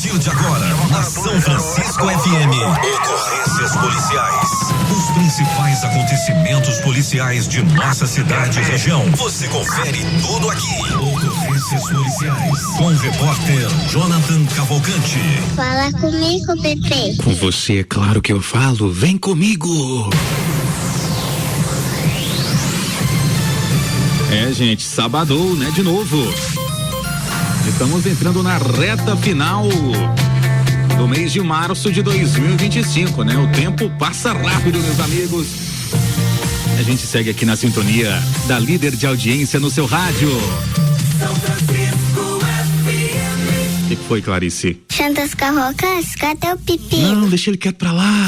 partir de agora, na São Francisco FM, ocorrências policiais. Os principais acontecimentos policiais de nossa cidade e região. Você confere tudo aqui. Ocorrências policiais. Com o repórter Jonathan Cavalcante. Fala comigo, bebê. Com você, é claro que eu falo. Vem comigo. Gente, sabadou, né? De novo. Estamos entrando na reta final do mês de março de 2025, né? O tempo passa rápido, meus amigos. A gente segue aqui na sintonia da líder de audiência no seu rádio. São Francisco FM. O que foi, Clarice? Santos Carrocas, cadê o pipi? Não, deixa ele quieto pra lá.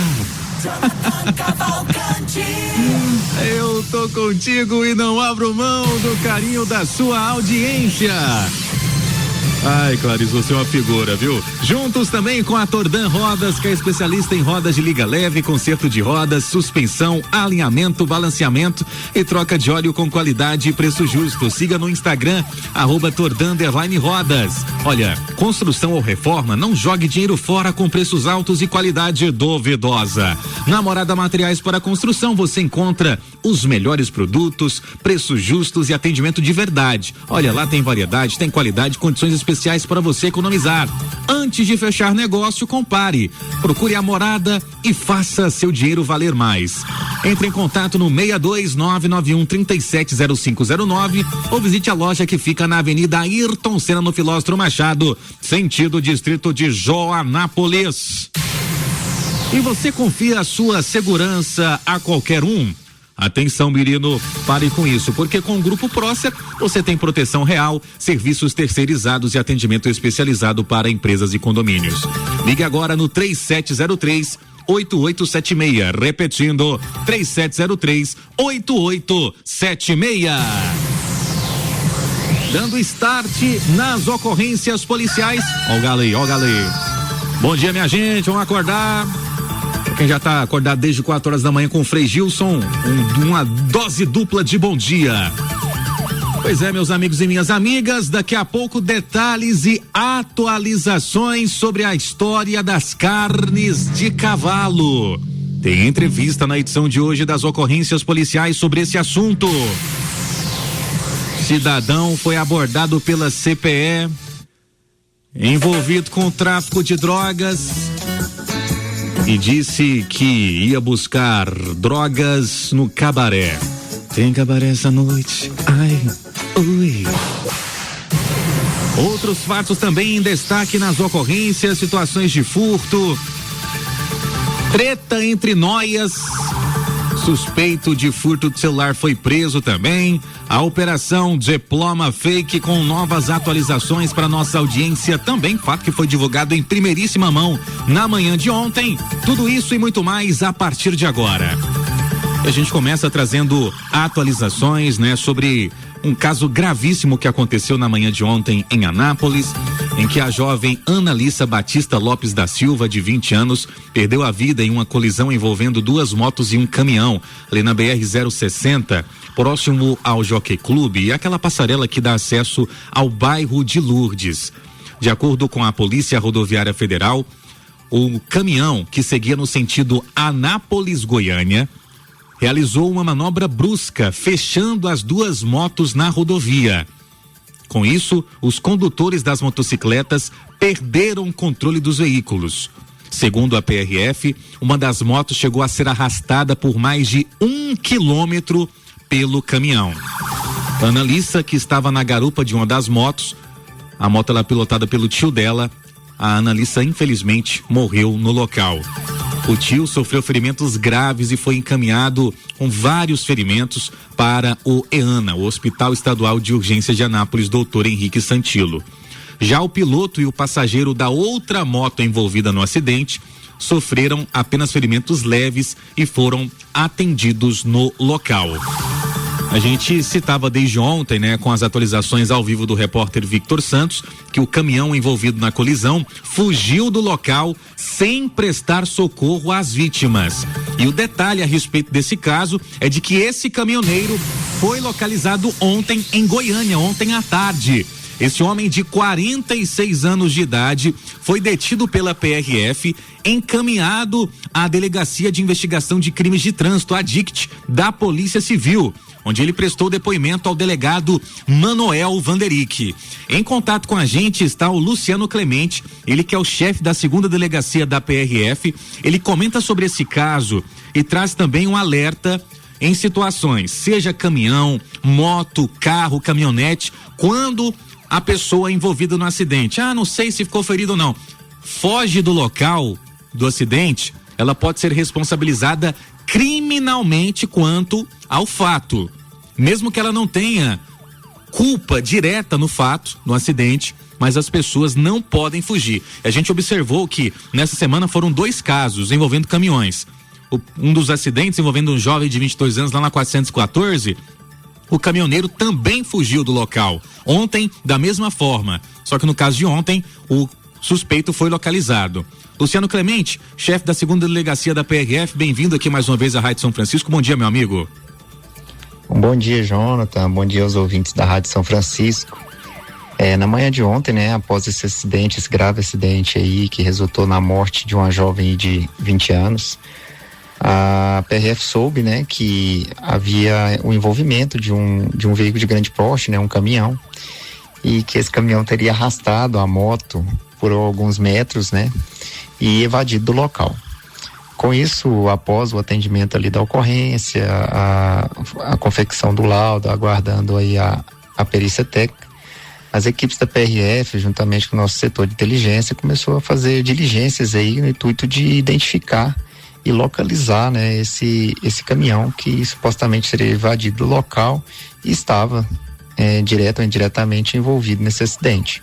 Eu tô contigo e não abro mão do carinho da sua audiência. Ai, Clarice, você é uma figura, viu? Juntos também com a Tordan Rodas, que é especialista em rodas de liga leve, conserto de rodas, suspensão, alinhamento, balanceamento e troca de óleo com qualidade e preço justo. Siga no Instagram, @Tordan_Rodas. Olha, construção ou reforma, não jogue dinheiro fora com preços altos e qualidade duvidosa. Na Morada Materiais para Construção você encontra os melhores produtos, preços justos e atendimento de verdade. Olha, lá tem variedade, tem qualidade, condições especiais para você economizar. Antes de fechar negócio, compare. Procure a Morada e faça seu dinheiro valer mais. Entre em contato no 62991370509 ou visite a loja que fica na Avenida Ayrton Senna, no Filóstro Machado, sentido distrito de Joanápolis. E você confia a sua segurança a qualquer um? Atenção, menino, pare com isso, porque com o Grupo Prócer você tem proteção real, serviços terceirizados e atendimento especializado para empresas e condomínios. Ligue agora no 3703-8876, repetindo, 3703-8876. Dando start nas ocorrências policiais. Ó o galo aí, ó o galo aí. Bom dia, minha gente, vamos acordar. Quem já tá acordado desde 4 horas da manhã com o Frei Gilson, uma dose dupla de bom dia. Pois é, meus amigos e minhas amigas, daqui a pouco detalhes e atualizações sobre a história das carnes de cavalo. Tem entrevista na edição de hoje das ocorrências policiais sobre esse assunto. Cidadão foi abordado pela CPE, envolvido com o tráfico de drogas, e disse que ia buscar drogas no cabaré. Tem cabaré essa noite? Ai, ui. Outros fatos também em destaque nas ocorrências, situações de furto, treta entre noias, suspeito de furto de celular foi preso também. A operação Diploma Fake com novas atualizações para nossa audiência também, fato que foi divulgado em primeiríssima mão na manhã de ontem. Tudo isso e muito mais a partir de agora. E a gente começa trazendo atualizações, né, sobre um caso gravíssimo que aconteceu na manhã de ontem em Anápolis, em que a jovem Analissa Batista Lopes da Silva, de 20 anos, perdeu a vida em uma colisão envolvendo 2 motos e um caminhão, ali na BR-060, próximo ao Jockey Club, e aquela passarela que dá acesso ao bairro de Lourdes. De acordo com a Polícia Rodoviária Federal, o caminhão, que seguia no sentido Anápolis-Goiânia, realizou uma manobra brusca, fechando as 2 motos na rodovia. Com isso, os condutores das motocicletas perderam o controle dos veículos. Segundo a PRF, uma das motos chegou a ser arrastada por mais de 1 quilômetro pelo caminhão. A Analissa, que estava na garupa de uma das motos, a moto era pilotada pelo tio dela, a Analissa infelizmente morreu no local. O tio sofreu ferimentos graves e foi encaminhado com vários ferimentos para o EANA, o Hospital Estadual de Urgência de Anápolis, Dr. Henrique Santilo. Já o piloto e o passageiro da outra moto envolvida no acidente sofreram apenas ferimentos leves e foram atendidos no local. A gente citava desde ontem, né, com as atualizações ao vivo do repórter Victor Santos, que o caminhão envolvido na colisão fugiu do local sem prestar socorro às vítimas. E o detalhe a respeito desse caso é de que esse caminhoneiro foi localizado ontem em Goiânia, ontem à tarde. Esse homem de 46 anos de idade foi detido pela PRF, encaminhado à Delegacia de Investigação de Crimes de Trânsito, a DICT, da Polícia Civil, onde ele prestou depoimento ao delegado Manoel Vanderick. Em contato com a gente está o Luciano Clemente, ele que é o chefe da 2ª Delegacia da PRF. Ele comenta sobre esse caso e traz também um alerta em situações, seja caminhão, moto, carro, caminhonete, quando a pessoa é envolvida no acidente, não sei se ficou ferido ou não, foge do local do acidente, ela pode ser responsabilizada criminalmente quanto ao fato, mesmo que ela não tenha culpa direta no fato, no acidente, mas as pessoas não podem fugir. A gente observou que nessa semana foram 2 casos envolvendo caminhões. Um dos acidentes envolvendo um jovem de 22 anos lá na 414, o caminhoneiro também fugiu do local. Ontem, da mesma forma, só que no caso de ontem, o suspeito foi localizado. Luciano Clemente, chefe da 2ª Delegacia da PRF, bem-vindo aqui mais uma vez à Rádio São Francisco. Bom dia, meu amigo. Bom dia, Jonathan. Bom dia aos ouvintes da Rádio São Francisco. Na manhã de ontem, né, após esse acidente, esse grave acidente aí que resultou na morte de uma jovem de 20 anos, a PRF soube, né, que havia o envolvimento de um veículo de grande porte, né, um caminhão, e que esse caminhão teria arrastado a moto por alguns metros, né, e evadido do local. Com isso, após o atendimento ali da ocorrência, a confecção do laudo, aguardando aí a perícia técnica, as equipes da PRF, juntamente com o nosso setor de inteligência, começou a fazer diligências aí no intuito de identificar e localizar, né, esse caminhão que supostamente seria evadido do local e estava direto ou indiretamente envolvido nesse acidente.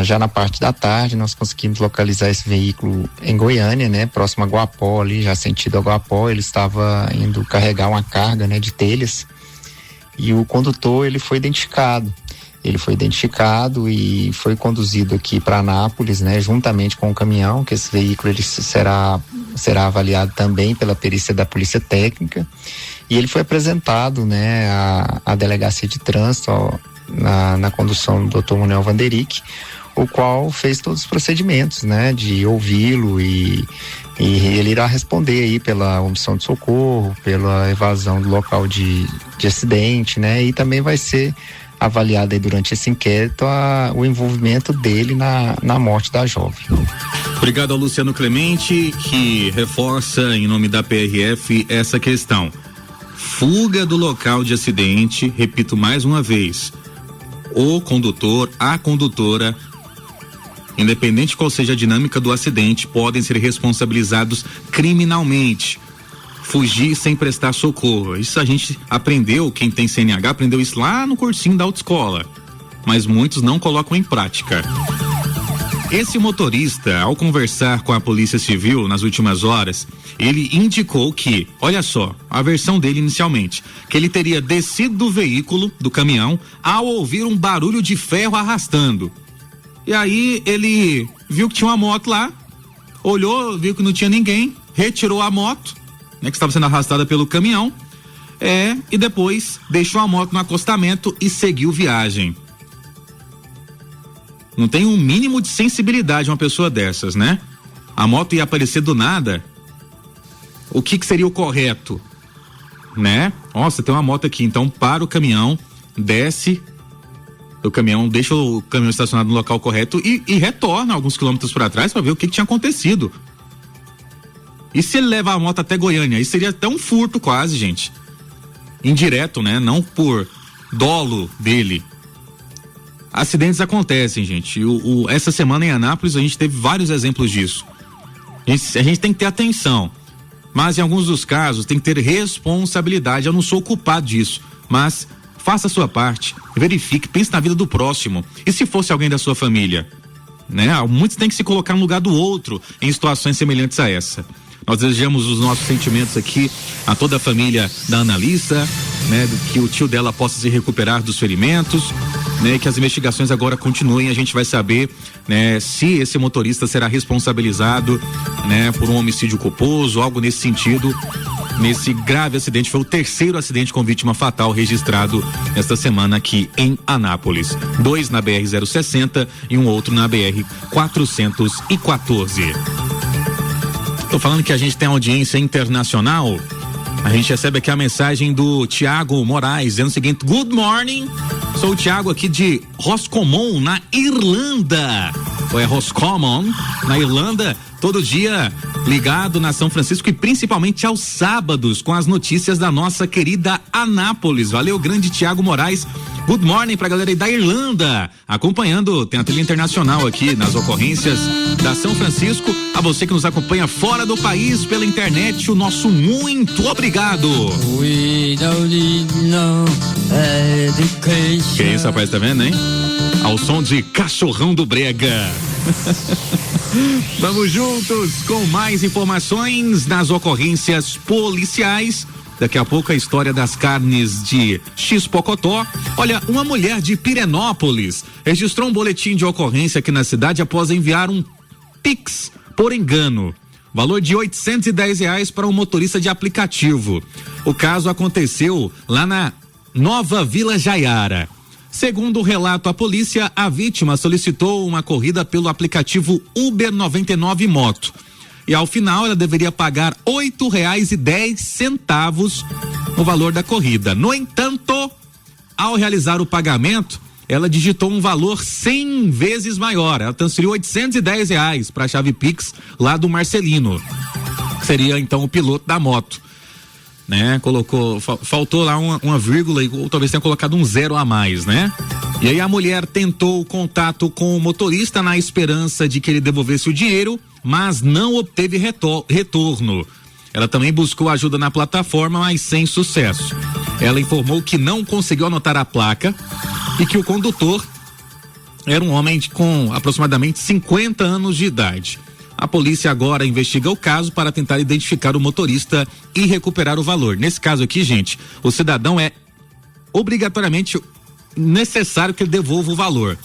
Já na parte da tarde nós conseguimos localizar esse veículo em Goiânia, né, próximo a Guapó, ali já sentido a Guapó. Ele estava indo carregar uma carga, né, de telhas, e o condutor ele foi identificado e foi conduzido aqui para Anápolis, né, juntamente com o caminhão, que esse veículo ele será avaliado também pela perícia da Polícia Técnica, e ele foi apresentado, né, à Delegacia de Trânsito, na condução do Dr. Manoel Vanderick, o qual fez todos os procedimentos, né, de ouvi-lo e ele irá responder aí pela omissão de socorro, pela evasão do local de acidente, né, e também vai ser avaliado aí durante esse inquérito o envolvimento dele na morte da jovem. Obrigado ao Luciano Clemente, que reforça em nome da PRF essa questão. Fuga do local de acidente, repito mais uma vez, o condutor, a condutora, independente qual seja a dinâmica do acidente, podem ser responsabilizados criminalmente. Fugir sem prestar socorro. Isso a gente aprendeu, quem tem CNH aprendeu isso lá no cursinho da autoescola, mas muitos não colocam em prática. Esse motorista, ao conversar com a Polícia Civil nas últimas horas, ele indicou que, olha só, a versão dele inicialmente, que ele teria descido do veículo, do caminhão, ao ouvir um barulho de ferro arrastando. E aí ele viu que tinha uma moto lá, olhou, viu que não tinha ninguém, retirou a moto, né, que estava sendo arrastada pelo caminhão, e depois deixou a moto no acostamento e seguiu viagem. Não tem um mínimo de sensibilidade uma pessoa dessas, né? A moto ia aparecer do nada. O que seria o correto, né? Nossa, tem uma moto aqui, então para o caminhão, desce do caminhão, deixa o caminhão estacionado no local correto e retorna alguns quilômetros para trás para ver o que tinha acontecido. E se ele levar a moto até Goiânia? Isso seria até um furto quase, gente. Indireto, né? Não por dolo dele. Acidentes acontecem, gente. Essa semana em Anápolis a gente teve vários exemplos disso. A gente tem que ter atenção. Mas em alguns dos casos tem que ter responsabilidade. Eu não sou culpado disso, mas faça a sua parte, verifique, pense na vida do próximo. E se fosse alguém da sua família? Né? Muitos têm que se colocar no lugar do outro em situações semelhantes a essa. Nós desejamos os nossos sentimentos aqui a toda a família da Analissa, né? Que o tio dela possa se recuperar dos ferimentos, né? Que as investigações agora continuem, a gente vai saber, né? Se esse motorista será responsabilizado, né? Por um homicídio culposo, algo nesse sentido, nesse grave acidente. Foi o terceiro acidente com vítima fatal registrado esta semana aqui em Anápolis. 2 na BR-060 e um outro na BR-414. Tô falando que a gente tem audiência internacional. A gente recebe aqui a mensagem do Tiago Moraes dizendo o seguinte: Good morning, sou o Tiago aqui de Roscommon, na Irlanda. Ou é Roscommon, na Irlanda, todo dia ligado na São Francisco e principalmente aos sábados com as notícias da nossa querida Anápolis. Valeu, grande Tiago Moraes. Good morning pra galera aí da Irlanda, acompanhando, tem a trilha internacional aqui nas ocorrências da São Francisco. A você que nos acompanha fora do país pela internet, o nosso muito obrigado. Que isso, rapaz, tá vendo, hein? Ao som de Cachorrão do Brega. Vamos juntos com mais informações nas ocorrências policiais. Daqui a pouco a história das carnes de X-Pocotó. Olha, uma mulher de Pirenópolis registrou um boletim de ocorrência aqui na cidade após enviar um Pix por engano. Valor de R$810 para um motorista de aplicativo. O caso aconteceu lá na Nova Vila Jaiara. Segundo o relato à polícia, a vítima solicitou uma corrida pelo aplicativo Uber 99 Moto. E ao final ela deveria pagar R$8,10 no valor da corrida. No entanto, ao realizar o pagamento, ela digitou um valor 100 vezes maior. Ela transferiu R$810 para a chave Pix lá do Marcelino, que seria então o piloto da moto. Né? Faltou lá uma vírgula, ou talvez tenha colocado um zero a mais, né? E aí a mulher tentou contato com o motorista na esperança de que ele devolvesse o dinheiro, mas não obteve retorno. Ela também buscou ajuda na plataforma, mas sem sucesso. Ela informou que não conseguiu anotar a placa e que o condutor era um homem com aproximadamente 50 anos de idade. A polícia agora investiga o caso para tentar identificar o motorista e recuperar o valor. Nesse caso aqui, gente, o cidadão é obrigatoriamente necessário que ele devolva o valor.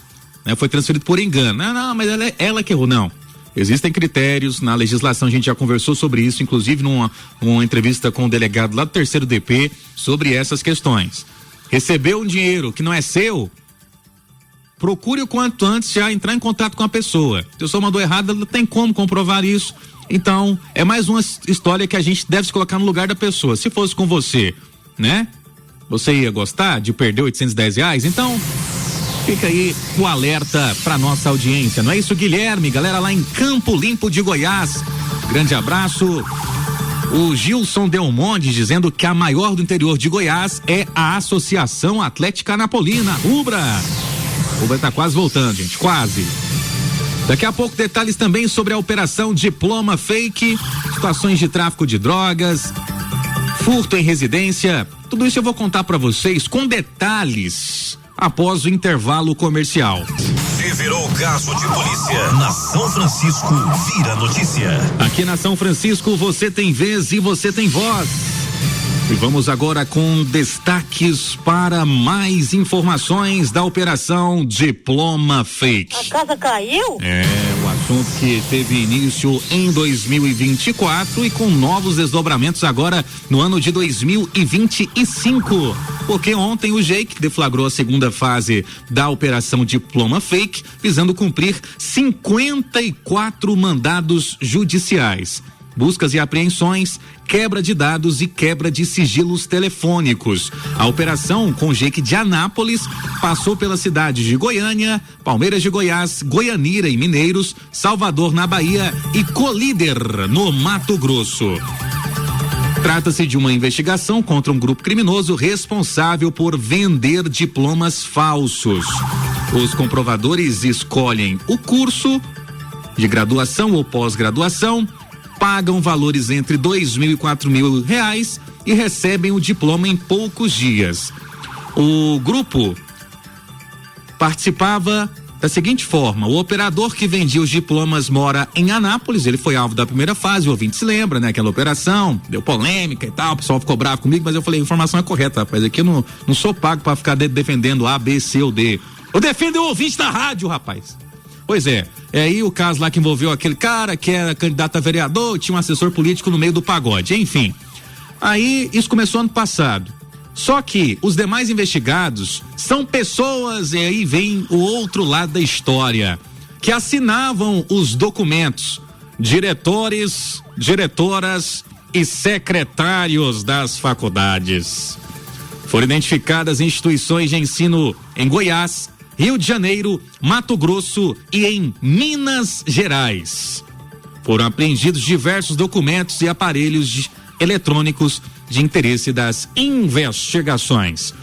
Né? Foi transferido por engano. Não, mas ela que errou. Não. Existem critérios na legislação, a gente já conversou sobre isso, inclusive numa entrevista com o delegado lá do 3º DP sobre essas questões. Recebeu um dinheiro que não é seu, procure o quanto antes já entrar em contato com a pessoa. Se a pessoa mandou errado, ela tem como comprovar isso. Então, é mais uma história que a gente deve se colocar no lugar da pessoa. Se fosse com você, né? Você ia gostar de perder R$810? Então, fica aí o alerta pra nossa audiência. Não é isso, Guilherme? Galera lá em Campo Limpo de Goiás. Grande abraço. O Gilson Delmonte dizendo que a maior do interior de Goiás é a Associação Atlética Anapolina, UBRA. O Uber tá quase voltando, gente, quase. Daqui a pouco detalhes também sobre a operação Diploma Fake, situações de tráfico de drogas, furto em residência, tudo isso eu vou contar pra vocês com detalhes após o intervalo comercial. Se virou caso de polícia na São Francisco, vira notícia. Aqui na São Francisco você tem vez e você tem voz. E vamos agora com destaques para mais informações da operação Diploma Fake. A casa caiu? É, o assunto que teve início em 2024 e com novos desdobramentos agora no ano de 2025. Porque ontem o GEIC deflagrou a segunda fase da operação Diploma Fake, visando cumprir 54 mandados judiciais. Buscas e apreensões, quebra de dados e quebra de sigilos telefônicos. A operação com o GEIC de Anápolis passou pelas cidades de Goiânia, Palmeiras de Goiás, Goianira e Mineiros, Salvador na Bahia e Colíder no Mato Grosso. Trata-se de uma investigação contra um grupo criminoso responsável por vender diplomas falsos. Os comprovadores escolhem o curso de graduação ou pós-graduação, pagam valores entre R$2.000 e R$4.000 e recebem o diploma em poucos dias. O grupo participava da seguinte forma: o operador que vendia os diplomas mora em Anápolis, ele foi alvo da primeira fase, o ouvinte se lembra, né? Aquela operação, deu polêmica e tal, o pessoal ficou bravo comigo, mas eu falei, a informação é correta, rapaz, aqui eu não sou pago para ficar defendendo A, B, C ou D. Eu defendo o ouvinte da rádio, rapaz. Pois é aí o caso lá que envolveu aquele cara que era candidato a vereador, tinha um assessor político no meio do pagode, enfim. Aí isso começou ano passado. Só que os demais investigados são pessoas, e aí vem o outro lado da história, que assinavam os documentos, diretores, diretoras e secretários das faculdades. Foram identificadas instituições de ensino em Goiás, Rio de Janeiro, Mato Grosso e em Minas Gerais. Foram apreendidos diversos documentos e aparelhos eletrônicos de interesse das investigações.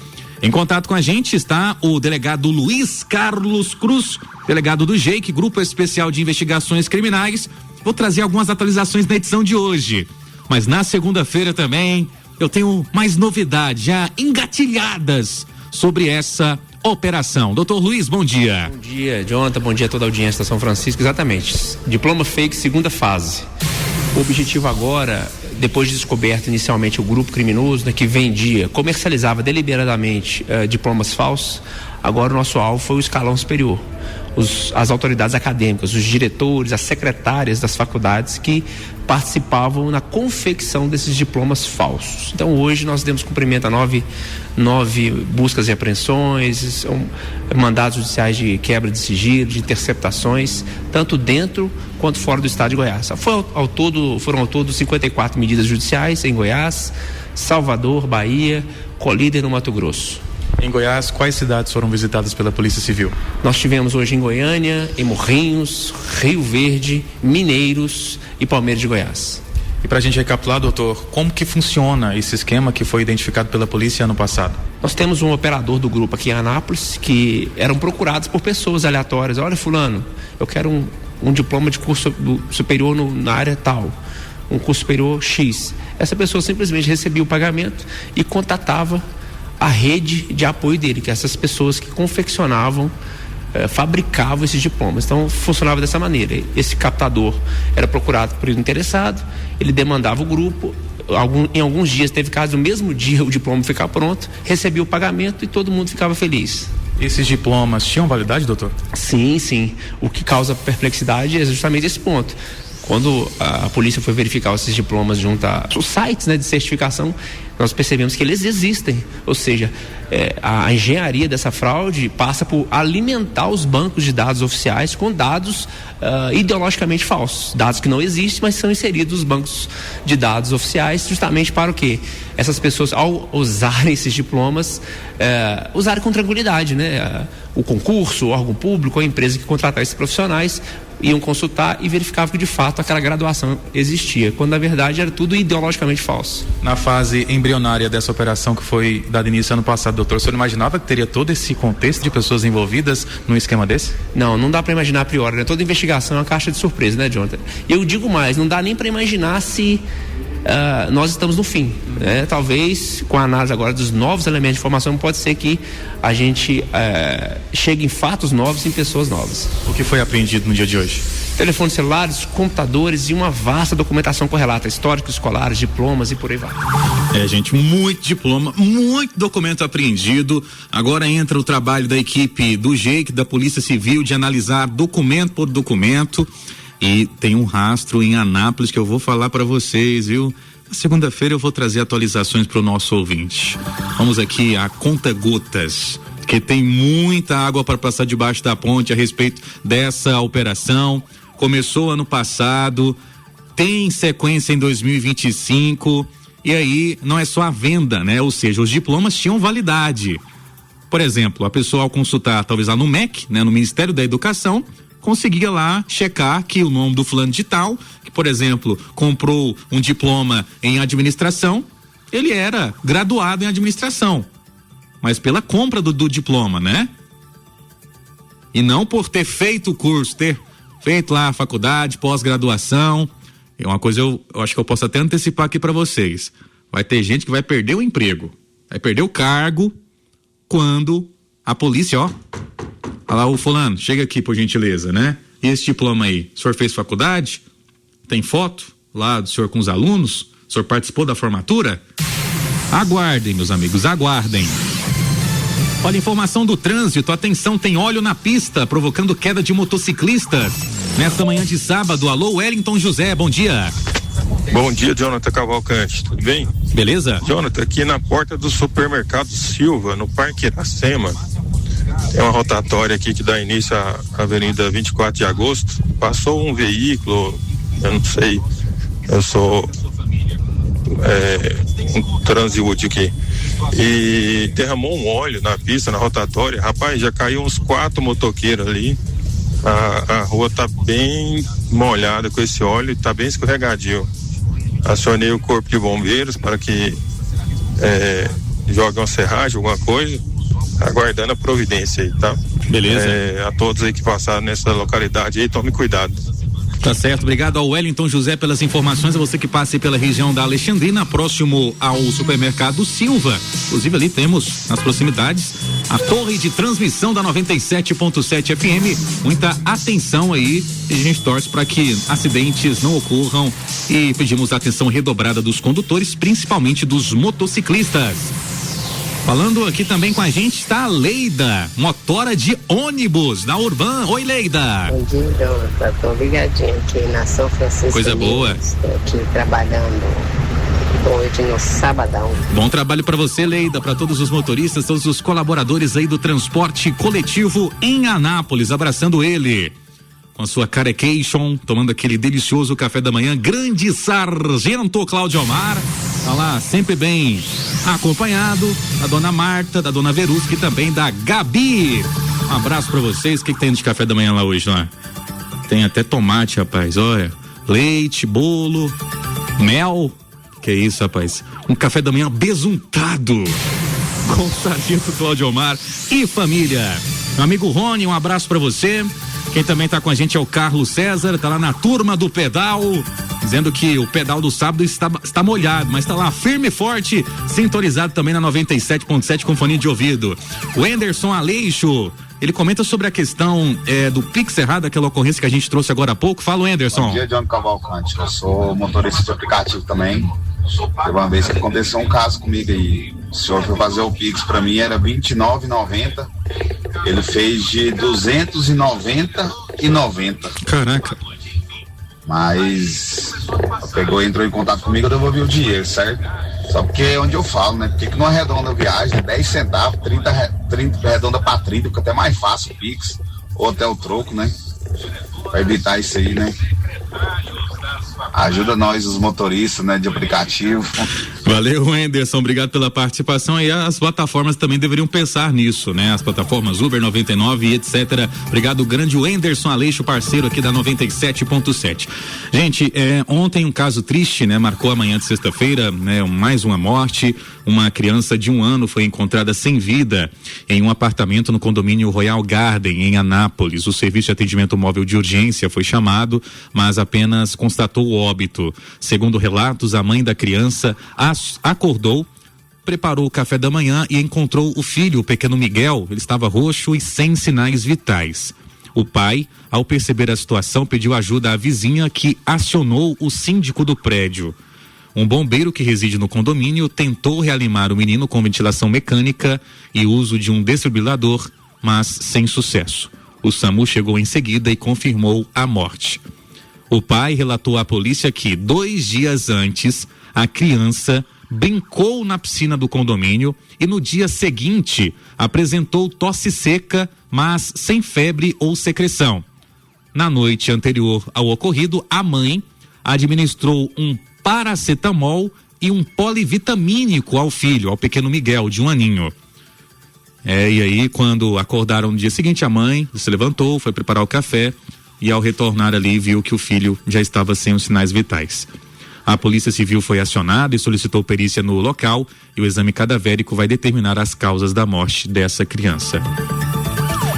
Em contato com a gente está o delegado Luiz Carlos Cruz, delegado do GEIC, Grupo Especial de Investigações Criminais. Vou trazer algumas atualizações na edição de hoje, mas na segunda-feira também eu tenho mais novidades já engatilhadas sobre essa operação. Doutor Luiz, bom dia. Bom dia, Jonathan, bom dia a toda a audiência da São Francisco. Exatamente, diploma fake, segunda fase. O objetivo agora, depois de descoberto inicialmente o grupo criminoso, né, que vendia, comercializava deliberadamente diplomas falsos, agora o nosso alvo foi o escalão superior. As autoridades acadêmicas, os diretores, as secretárias das faculdades que participavam na confecção desses diplomas falsos. Então hoje nós demos cumprimento a nove buscas e apreensões, mandados judiciais de quebra de sigilo, de interceptações, tanto dentro quanto fora do estado de Goiás. Foram ao todo 54 medidas judiciais em Goiás, Salvador, Bahia, Colíder no Mato Grosso. Em Goiás, quais cidades foram visitadas pela Polícia Civil? Nós tivemos hoje em Goiânia, em Morrinhos, Rio Verde, Mineiros e Palmeiras de Goiás. E para a gente recapitular, doutor, como que funciona esse esquema que foi identificado pela polícia ano passado? Nós temos um operador do grupo aqui em Anápolis que eram procurados por pessoas aleatórias. Olha, fulano, eu quero um diploma de curso superior na área tal, um curso superior X. Essa pessoa simplesmente recebia o pagamento e contatava a rede de apoio dele, que é essas pessoas que confeccionavam, fabricavam esses diplomas. Então funcionava dessa maneira: esse captador era procurado por interessado, ele demandava o grupo, em alguns dias, teve caso, no mesmo dia o diploma ficar pronto, recebia o pagamento e todo mundo ficava feliz. Esses diplomas tinham validade, doutor? Sim. O que causa perplexidade é justamente esse ponto. Quando a polícia foi verificar esses diplomas junto aos sites, né, de certificação, nós percebemos que eles existem. Ou seja, a engenharia dessa fraude passa por alimentar os bancos de dados oficiais com dados ideologicamente falsos. Dados que não existem, mas são inseridos nos bancos de dados oficiais justamente para o quê? Essas pessoas, ao usarem esses diplomas, usarem com tranquilidade, né? O concurso, o órgão público, a empresa que contratar esses profissionais iam consultar e verificavam que de fato aquela graduação existia, quando na verdade era tudo ideologicamente falso. Na fase embrionária dessa operação que foi dada início ano passado, doutor, o senhor imaginava que teria todo esse contexto de pessoas envolvidas num esquema desse? Não dá para imaginar a priori, né? Toda investigação é uma caixa de surpresa, né, Jonathan? Eu digo mais, não dá nem para imaginar se nós estamos no fim, né? Talvez com a análise agora dos novos elementos de informação pode ser que a gente chegue em fatos novos, em pessoas novas. O que foi apreendido no dia de hoje? Telefones celulares, computadores e uma vasta documentação correlata, históricos escolares, diplomas e por aí vai. Gente, muito diploma, muito documento apreendido. Agora entra o trabalho da equipe do GEIC, da Polícia Civil, de analisar documento por documento. E tem um rastro em Anápolis que eu vou falar para vocês, viu? Na segunda-feira eu vou trazer atualizações para o nosso ouvinte. Vamos aqui a conta-gotas, que tem muita água para passar debaixo da ponte a respeito dessa operação. Começou ano passado, tem sequência em 2025, e aí não é só a venda, né? Ou seja, os diplomas tinham validade. Por exemplo, a pessoa ao consultar talvez lá no MEC, né? No Ministério da Educação, conseguia lá checar que o nome do fulano de tal, que por exemplo, comprou um diploma em administração, ele era graduado em administração, mas pela compra do diploma, né? E não por ter feito o curso, ter feito lá a faculdade, pós-graduação. É uma coisa eu acho que eu posso até antecipar aqui para vocês. Vai ter gente que vai perder o emprego, vai perder o cargo quando a polícia, olha lá o fulano, chega aqui por gentileza, né? E esse diploma aí, o senhor fez faculdade? Tem foto lá do senhor com os alunos? O senhor participou da formatura? Aguardem, meus amigos, aguardem. Olha, informação do trânsito, atenção, tem óleo na pista, provocando queda de motociclistas. Nesta manhã de sábado, alô Wellington José, bom dia. Bom dia, Jonathan Cavalcante, tudo bem? Beleza? Jonathan, aqui na porta do supermercado Silva, no Parque Iracema, tem uma rotatória aqui que dá início à Avenida 24 de Agosto. Passou um veículo, eu não sei, eu sou um transeúnte aqui, e derramou um óleo na pista, na rotatória. Rapaz, já caiu uns 4 motoqueiros ali. A rua tá bem molhada com esse óleo e tá bem escorregadio. Acionei o corpo de bombeiros para que jogue uma serragem, alguma coisa, aguardando a providência aí, tá? Beleza. A todos aí que passaram nessa localidade aí, tome cuidado. Tá certo, obrigado ao Wellington José pelas informações, a você que passe pela região da Alexandrina, próximo ao supermercado Silva. Inclusive ali temos nas proximidades a torre de transmissão da 97.7 FM. Muita atenção aí, e a gente torce para que acidentes não ocorram e pedimos atenção redobrada dos condutores, principalmente dos motociclistas. Falando aqui também com a gente está a Leida, motora de ônibus da Urban. Oi, Leida. Bom dia, Jonathan. Tô ligadinho aqui na São Francisco. Coisa boa. Estou aqui trabalhando hoje no sabadão. Bom trabalho para você, Leida, para todos os motoristas, todos os colaboradores aí do transporte coletivo em Anápolis, abraçando ele. Com a sua carecation, tomando aquele delicioso café da manhã, grande sargento Cláudio Omar, tá lá sempre bem acompanhado da dona Marta, da dona Verusca e também da Gabi. Um abraço pra vocês. O que tem de café da manhã lá hoje, lá? Tem até tomate, rapaz, olha, leite, bolo, mel, que é isso, rapaz, um café da manhã besuntado com o sargento Cláudio Omar e família. Meu amigo Rony, um abraço pra você. Quem também tá com a gente é o Carlos César, tá lá na turma do pedal, dizendo que o pedal do sábado está molhado, mas tá lá firme e forte, sintonizado também na 97.7 com fone de ouvido. O Anderson Aleixo, ele comenta sobre a questão do Pix errado, aquela ocorrência que a gente trouxe agora há pouco. Fala, Anderson. Bom dia, John Cavalcante, eu sou motorista de aplicativo também. Teve uma vez que aconteceu um caso comigo aí, o senhor foi fazer o Pix pra mim, era R$29,90, ele fez de R$290,90. Caraca. Mas entrou em contato comigo, eu devolvi o dinheiro, certo? Só porque é onde eu falo, né? Por que não arredonda a viagem, 10 centavos, 30 arredonda pra 30, fica até mais fácil o Pix, ou até o troco, né? Pra evitar isso aí, né? Ajuda nós, os motoristas, né, de aplicativo. Valeu, Anderson, obrigado pela participação. E as plataformas também deveriam pensar nisso, né? As plataformas Uber 99 e etc. Obrigado, grande Anderson Aleixo, parceiro aqui da 97.7. Gente, ontem um caso triste, né? Marcou a manhã de sexta-feira, né? Mais uma morte. Uma criança de 1 ano foi encontrada sem vida em um apartamento no condomínio Royal Garden, em Anápolis. O serviço de atendimento móvel de urgência foi chamado, mas apenas constatou o óbito. Segundo relatos, a mãe da criança acordou, preparou o café da manhã e encontrou o filho, o pequeno Miguel. Ele estava roxo e sem sinais vitais. O pai, ao perceber a situação, pediu ajuda à vizinha, que acionou o síndico do prédio. Um bombeiro que reside no condomínio tentou reanimar o menino com ventilação mecânica e uso de um desfibrilador, mas sem sucesso. O SAMU chegou em seguida e confirmou a morte. O pai relatou à polícia que 2 dias antes a criança brincou na piscina do condomínio e no dia seguinte apresentou tosse seca, mas sem febre ou secreção. Na noite anterior ao ocorrido, a mãe administrou um paracetamol e um polivitamínico ao filho, ao pequeno Miguel, de 1 aninho. E aí, quando acordaram no dia seguinte, a mãe se levantou, foi preparar o café e, ao retornar ali, viu que o filho já estava sem os sinais vitais. A Polícia Civil foi acionada e solicitou perícia no local, e o exame cadavérico vai determinar as causas da morte dessa criança.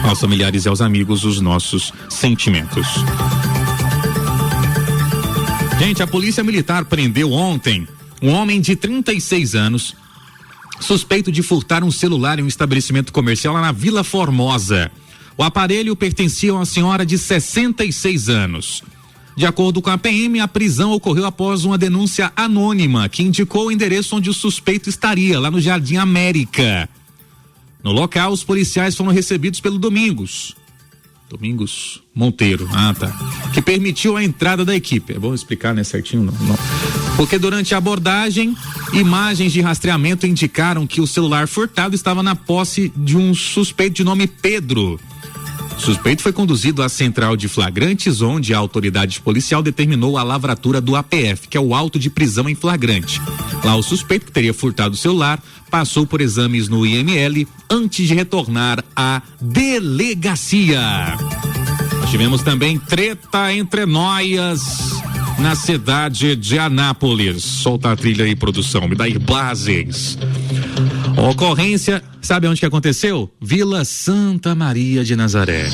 Aos familiares e aos amigos, os nossos sentimentos. Gente, a Polícia Militar prendeu ontem um homem de 36 anos, suspeito de furtar um celular em um estabelecimento comercial lá na Vila Formosa. O aparelho pertencia a uma senhora de 66 anos. De acordo com a PM, a prisão ocorreu após uma denúncia anônima que indicou o endereço onde o suspeito estaria, lá no Jardim América. No local, os policiais foram recebidos pelo Domingos. Domingos Monteiro, tá. Que permitiu a entrada da equipe. É bom explicar, né, certinho? Não. Porque durante a abordagem, imagens de rastreamento indicaram que o celular furtado estava na posse de um suspeito de nome Pedro. O suspeito foi conduzido à central de flagrantes, onde a autoridade policial determinou a lavratura do APF, que é o auto de prisão em flagrante. Lá o suspeito, que teria furtado o celular, passou por exames no IML antes de retornar à delegacia. Nós tivemos também treta entre noias na cidade de Anápolis. Solta a trilha aí, produção, me dá aí bases. Ocorrência, sabe onde que aconteceu? Vila Santa Maria de Nazaré.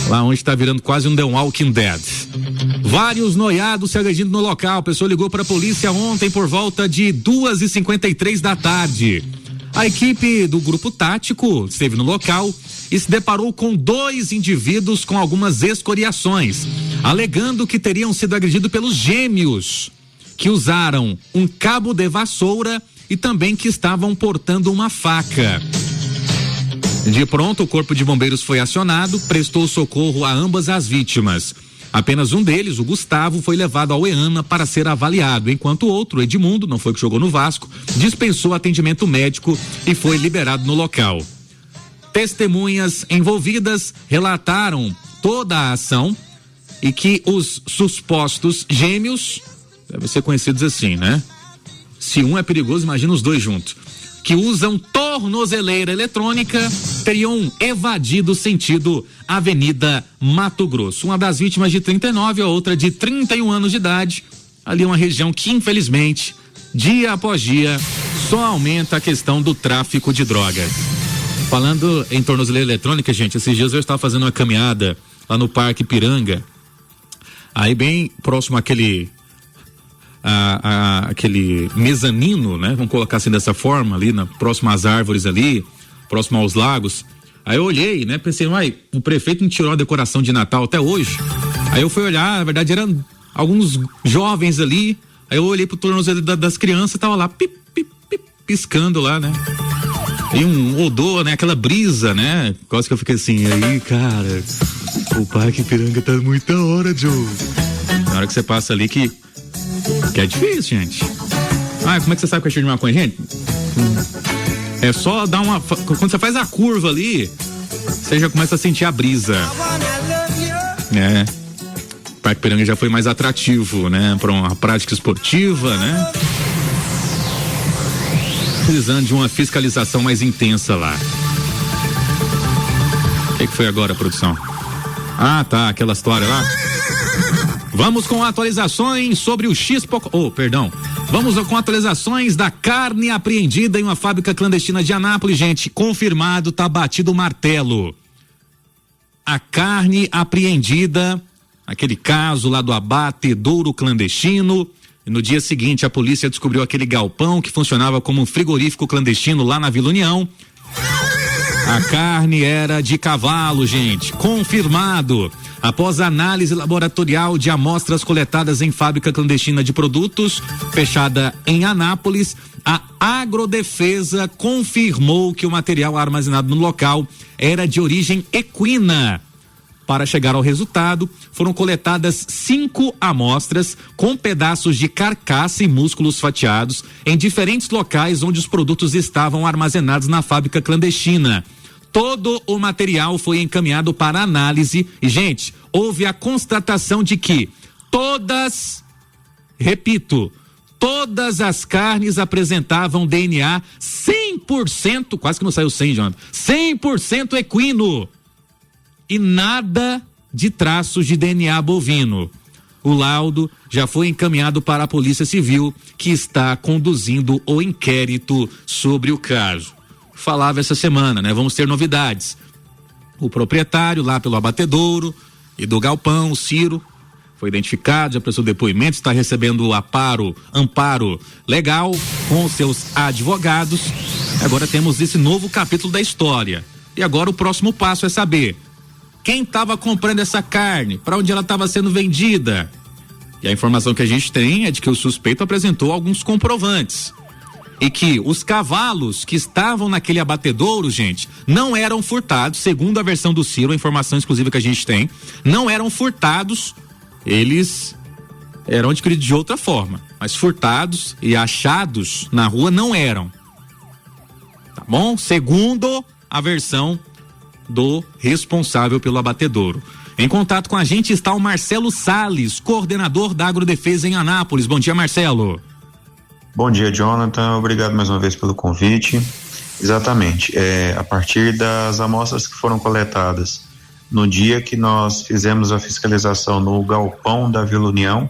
Lá onde está virando quase um The Walking Dead. Vários noiados se agredindo no local. A pessoa ligou para a polícia ontem por volta de 2h53 da tarde. A equipe do grupo tático esteve no local e se deparou com 2 indivíduos com algumas escoriações, alegando que teriam sido agredidos pelos gêmeos, que usaram um cabo de vassoura e também que estavam portando uma faca. De pronto, o corpo de bombeiros foi acionado, prestou socorro a ambas as vítimas. Apenas um deles, o Gustavo, foi levado ao EANA para ser avaliado, enquanto o outro, Edmundo, não foi que jogou no Vasco, dispensou atendimento médico e foi liberado no local. Testemunhas envolvidas relataram toda a ação e que os supostos gêmeos, devem ser conhecidos assim, né? Se um é perigoso, imagina os dois juntos, que usam tornozeleira eletrônica, teriam evadido sentido Avenida Mato Grosso. Uma das vítimas de 39, a outra de 31 anos de idade. Ali uma região que, infelizmente, dia após dia, só aumenta a questão do tráfico de drogas. Falando em tornozeleira eletrônica, gente, esses dias eu estava fazendo uma caminhada lá no Parque Ipiranga, aí bem próximo àquele mezanino, né? Vamos colocar assim dessa forma, ali próximo às árvores ali, próximo aos lagos. Aí eu olhei, né? Pensei, o prefeito não tirou a decoração de Natal até hoje. Aí eu fui olhar, na verdade eram alguns jovens ali. Aí eu olhei pro tornozelo das crianças, tava lá piscando lá, né? E um odor, né? Aquela brisa, né? Quase que eu fiquei assim, aí, cara, o Parque Ipiranga tá muito da hora, Joe. Na hora que você passa ali que é difícil, gente. Como é que você sabe que é cheiro de maconha, gente? É só dar uma... Quando você faz a curva ali, você já começa a sentir a brisa. O Parque Ipiranga já foi mais atrativo, né? Para uma prática esportiva, né? Precisando de uma fiscalização mais intensa lá. O que foi agora, produção? Tá, aquela história lá. Vamos com atualizações sobre o Vamos com atualizações da carne apreendida em uma fábrica clandestina de Anápolis, gente. Confirmado, tá batido o martelo. A carne apreendida, aquele caso lá do abatedouro clandestino. E no dia seguinte, a polícia descobriu aquele galpão que funcionava como um frigorífico clandestino lá na Vila União. A carne era de cavalo, gente. Confirmado. Após a análise laboratorial de amostras coletadas em fábrica clandestina de produtos, fechada em Anápolis, a Agrodefesa confirmou que o material armazenado no local era de origem equina. Para chegar ao resultado, foram coletadas 5 amostras com pedaços de carcaça e músculos fatiados em diferentes locais onde os produtos estavam armazenados na fábrica clandestina. Todo o material foi encaminhado para análise e, gente, houve a constatação de que todas as carnes apresentavam DNA 100%, quase que não saiu 100, Jonathan, 100% equino e nada de traços de DNA bovino. O laudo já foi encaminhado para a Polícia Civil, que está conduzindo o inquérito sobre o caso. Falava essa semana, né? Vamos ter novidades. O proprietário lá pelo abatedouro e do galpão, o Ciro, foi identificado, já prestou depoimento, está recebendo o amparo legal com seus advogados. Agora temos esse novo capítulo da história. E agora o próximo passo é saber quem estava comprando essa carne, para onde ela estava sendo vendida. E a informação que a gente tem é de que o suspeito apresentou alguns comprovantes. e que os cavalos que estavam naquele abatedouro, gente, não eram furtados, segundo a versão do Ciro, a informação exclusiva que a gente tem, não eram furtados, eles eram adquiridos de outra forma, mas furtados e achados na rua não eram. Tá bom? Segundo a versão do responsável pelo abatedouro. Em contato com a gente está o Marcelo Salles, coordenador da Agrodefesa em Anápolis. Bom dia, Marcelo. Bom dia, Jonathan. Obrigado mais uma vez pelo convite. Exatamente. A partir das amostras que foram coletadas no dia que nós fizemos a fiscalização no galpão da Vila União,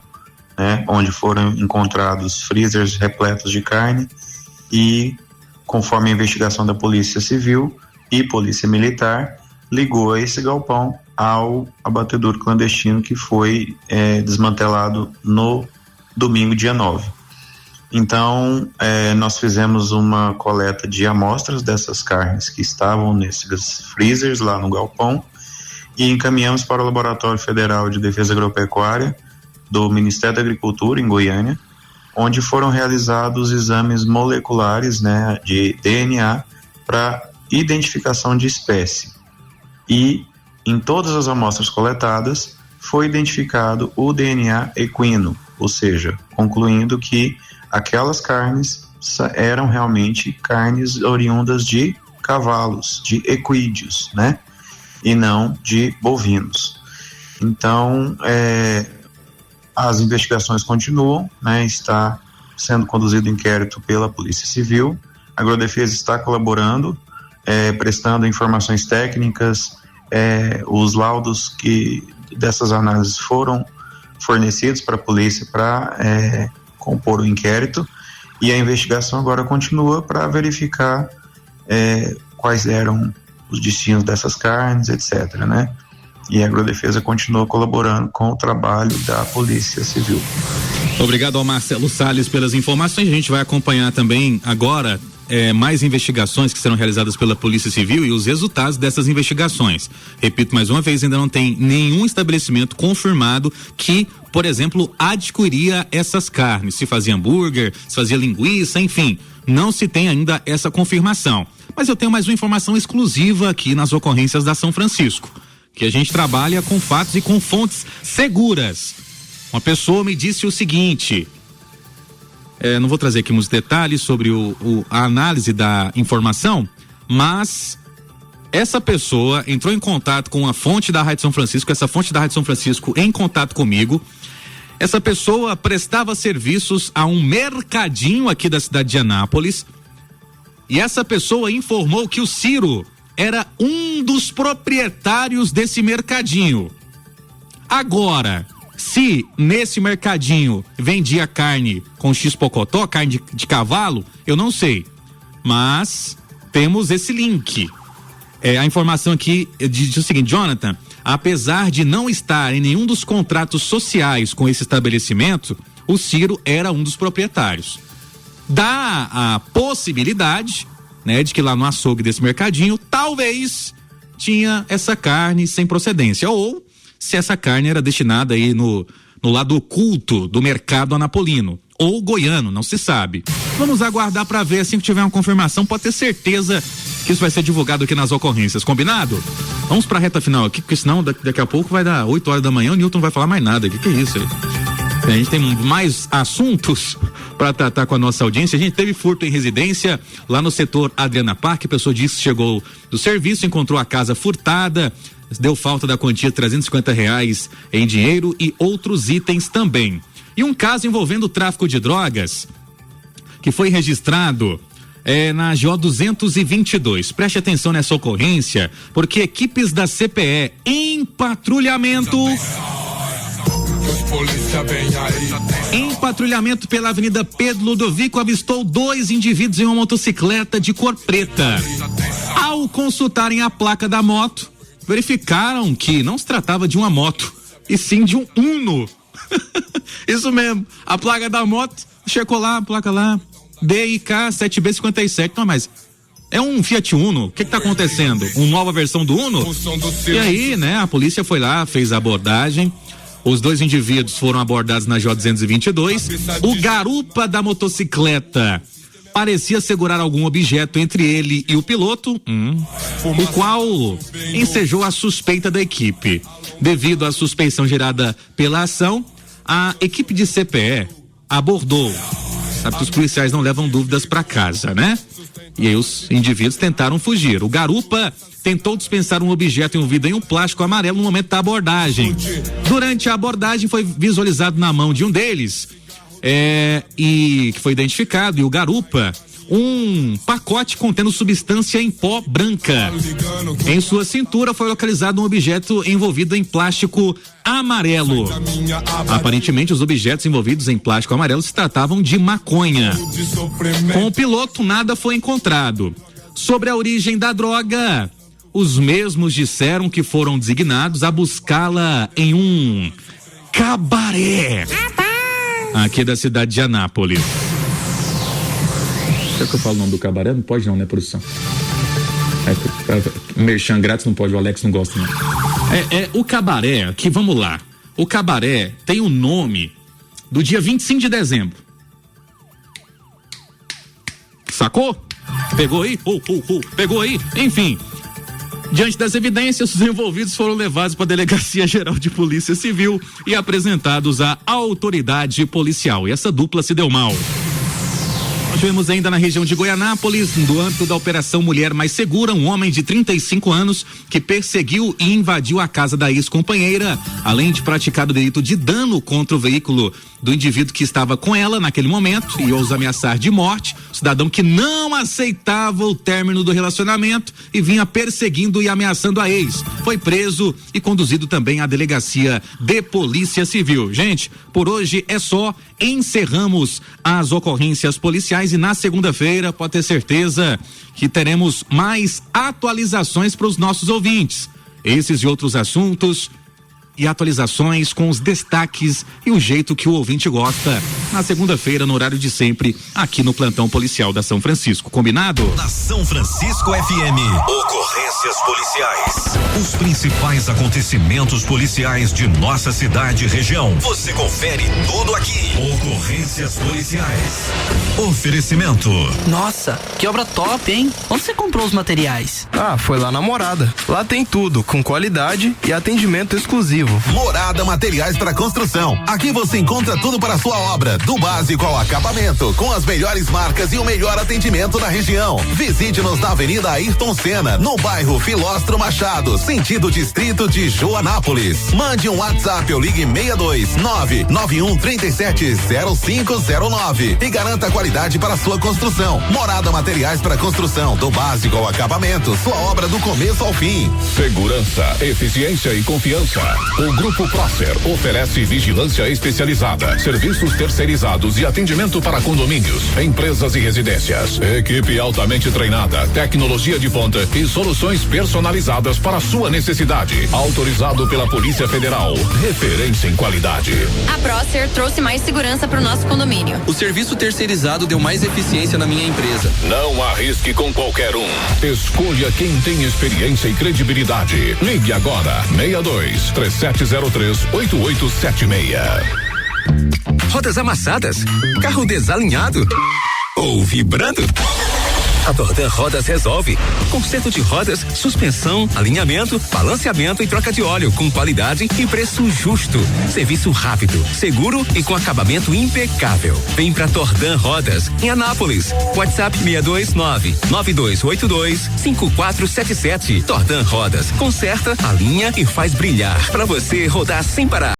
né, onde foram encontrados freezers repletos de carne, e conforme a investigação da Polícia Civil e Polícia Militar, ligou a esse galpão ao abatedouro clandestino que foi desmantelado no domingo, dia 9. Então, nós fizemos uma coleta de amostras dessas carnes que estavam nesses freezers lá no galpão e encaminhamos para o Laboratório Federal de Defesa Agropecuária do Ministério da Agricultura, em Goiânia, onde foram realizados exames moleculares, né, de DNA para identificação de espécie. E em todas as amostras coletadas foi identificado o DNA equino, ou seja, concluindo que aquelas carnes eram realmente carnes oriundas de cavalos, de equídeos, né? E não de bovinos. Então, as investigações continuam, né? Está sendo conduzido inquérito pela Polícia Civil, a Agrodefesa está colaborando, prestando informações técnicas, os laudos dessas análises foram fornecidos para a polícia para compor o inquérito, e a investigação agora continua para verificar quais eram os destinos dessas carnes, etc., né? E a Agrodefesa continua colaborando com o trabalho da Polícia Civil. Obrigado ao Marcelo Salles pelas informações. A gente vai acompanhar também agora mais investigações que serão realizadas pela Polícia Civil e os resultados dessas investigações. Repito mais uma vez, ainda não tem nenhum estabelecimento confirmado que, por exemplo, adquiria essas carnes. Se fazia hambúrguer, se fazia linguiça, enfim, não se tem ainda essa confirmação. Mas eu tenho mais uma informação exclusiva aqui nas ocorrências da São Francisco, que a gente trabalha com fatos e com fontes seguras. Uma pessoa me disse o seguinte, não vou trazer aqui muitos detalhes sobre a análise da informação, mas essa pessoa entrou em contato com uma fonte da Rádio São Francisco, essa fonte da Rádio São Francisco em contato comigo. Essa pessoa prestava serviços a um mercadinho aqui da cidade de Anápolis, e essa pessoa informou que o Ciro era um dos proprietários desse mercadinho. Agora, se nesse mercadinho vendia carne com X-pocotó, carne de cavalo, eu não sei. Mas temos esse link. A informação aqui diz o seguinte, Jonathan, apesar de não estar em nenhum dos contratos sociais com esse estabelecimento, o Ciro era um dos proprietários. Dá a possibilidade, né, de que lá no açougue desse mercadinho, talvez tinha essa carne sem procedência, ou se essa carne era destinada aí no lado oculto do mercado anapolino, ou goiano, não se sabe. Vamos aguardar para ver, assim que tiver uma confirmação, pode ter certeza que isso vai ser divulgado aqui nas ocorrências, combinado? Vamos pra reta final aqui, porque senão daqui a pouco vai dar 8 horas da manhã, o Newton não vai falar mais nada, que é isso aí? A gente tem mais assuntos para tratar com a nossa audiência. A gente teve furto em residência lá no setor Adriana Parque. A pessoa disse que chegou do serviço, encontrou a casa furtada, deu falta da quantia de R$350 em dinheiro e outros itens também. E um caso envolvendo tráfico de drogas que foi registrado na GO 222. Preste atenção nessa ocorrência, porque equipes da CPE em patrulhamento pela Avenida Pedro Ludovico avistou 2 indivíduos em uma motocicleta de cor preta. Ao consultarem a placa da moto, verificaram que não se tratava de uma moto, e sim de um Uno. Isso mesmo, a placa da moto, checou lá, a placa lá, DIK 7B57, não, mas é um Fiat Uno, o que tá acontecendo? Uma nova versão do Uno? E aí, né, a polícia foi lá, fez a abordagem. Os 2 indivíduos foram abordados na GO 222. O garupa da motocicleta parecia segurar algum objeto entre ele e o piloto, o qual ensejou a suspeita da equipe. Devido à suspeição gerada pela ação, a equipe de CPE abordou. Sabe que os policiais não levam dúvidas para casa, né? E aí os indivíduos tentaram fugir. O garupa tentou dispensar um objeto envolvido em um plástico amarelo no momento da abordagem. Durante a abordagem foi visualizado na mão de um deles, e que foi identificado, e o garupa, um pacote contendo substância em pó branca. Em sua cintura foi localizado um objeto envolvido em plástico amarelo. Aparentemente, os objetos envolvidos em plástico amarelo se tratavam de maconha. Com o piloto, nada foi encontrado. Sobre a origem da droga, os mesmos disseram que foram designados a buscá-la em um cabaré aqui da cidade de Anápolis. Será que eu falo o nome do cabaré? Não pode não, né, produção? Merchan grátis não pode, o Alex não gosta não. O cabaré, aqui, vamos lá. O cabaré tem o nome do dia 25 de dezembro. Sacou? Pegou aí? Pegou aí? Enfim. Diante das evidências, os envolvidos foram levados para a Delegacia Geral de Polícia Civil e apresentados à autoridade policial. E essa dupla se deu mal. Nós vemos ainda na região de Goianápolis, no âmbito da Operação Mulher Mais Segura, um homem de 35 anos que perseguiu e invadiu a casa da ex-companheira, além de praticar o delito de dano contra o veículo do indivíduo que estava com ela naquele momento e os ameaçar de morte. O cidadão que não aceitava o término do relacionamento e vinha perseguindo e ameaçando a ex. Foi preso e conduzido também à Delegacia de Polícia Civil. Gente, por hoje é só. Encerramos as ocorrências policiais e na segunda-feira pode ter certeza que teremos mais atualizações para os nossos ouvintes. Esses e outros assuntos e atualizações com os destaques e o jeito que o ouvinte gosta na segunda-feira, no horário de sempre, aqui no Plantão Policial da São Francisco. Combinado? Na São Francisco FM, ocorrências policiais. Os principais acontecimentos policiais de nossa cidade e região. Você confere tudo aqui. Ocorrências policiais. Oferecimento. Nossa, que obra top, hein? Onde você comprou os materiais? Foi lá na Morada. Lá tem tudo, com qualidade e atendimento exclusivo. Morada Materiais para Construção. Aqui você encontra tudo para a sua obra, do básico ao acabamento, com as melhores marcas e o melhor atendimento da região. Visite-nos na Avenida Ayrton Senna, no bairro Filóstro Machado, sentido distrito de Joanápolis. Mande um WhatsApp ou ligue 62991370509 e garanta qualidade para sua construção. Morada Materiais para Construção, do básico ao acabamento, sua obra do começo ao fim. Segurança, eficiência e confiança. O Grupo Prócer oferece vigilância especializada, serviços terceirizados e atendimento para condomínios, empresas e residências. Equipe altamente treinada, tecnologia de ponta e soluções personalizadas para a sua necessidade. Autorizado pela Polícia Federal. Referência em qualidade. A Prócer trouxe mais segurança para o nosso condomínio. O serviço terceirizado deu mais eficiência na minha empresa. Não arrisque com qualquer um. Escolha quem tem experiência e credibilidade. Ligue agora, 62-3703-8876. Rodas amassadas, carro desalinhado ou vibrando? A Tordan Rodas resolve. Conserto de rodas, suspensão, alinhamento, balanceamento e troca de óleo com qualidade e preço justo. Serviço rápido, seguro e com acabamento impecável. Vem pra Tordan Rodas, em Anápolis. WhatsApp 629-9282-5477. Tordan Rodas, conserta, alinha e faz brilhar pra você rodar sem parar.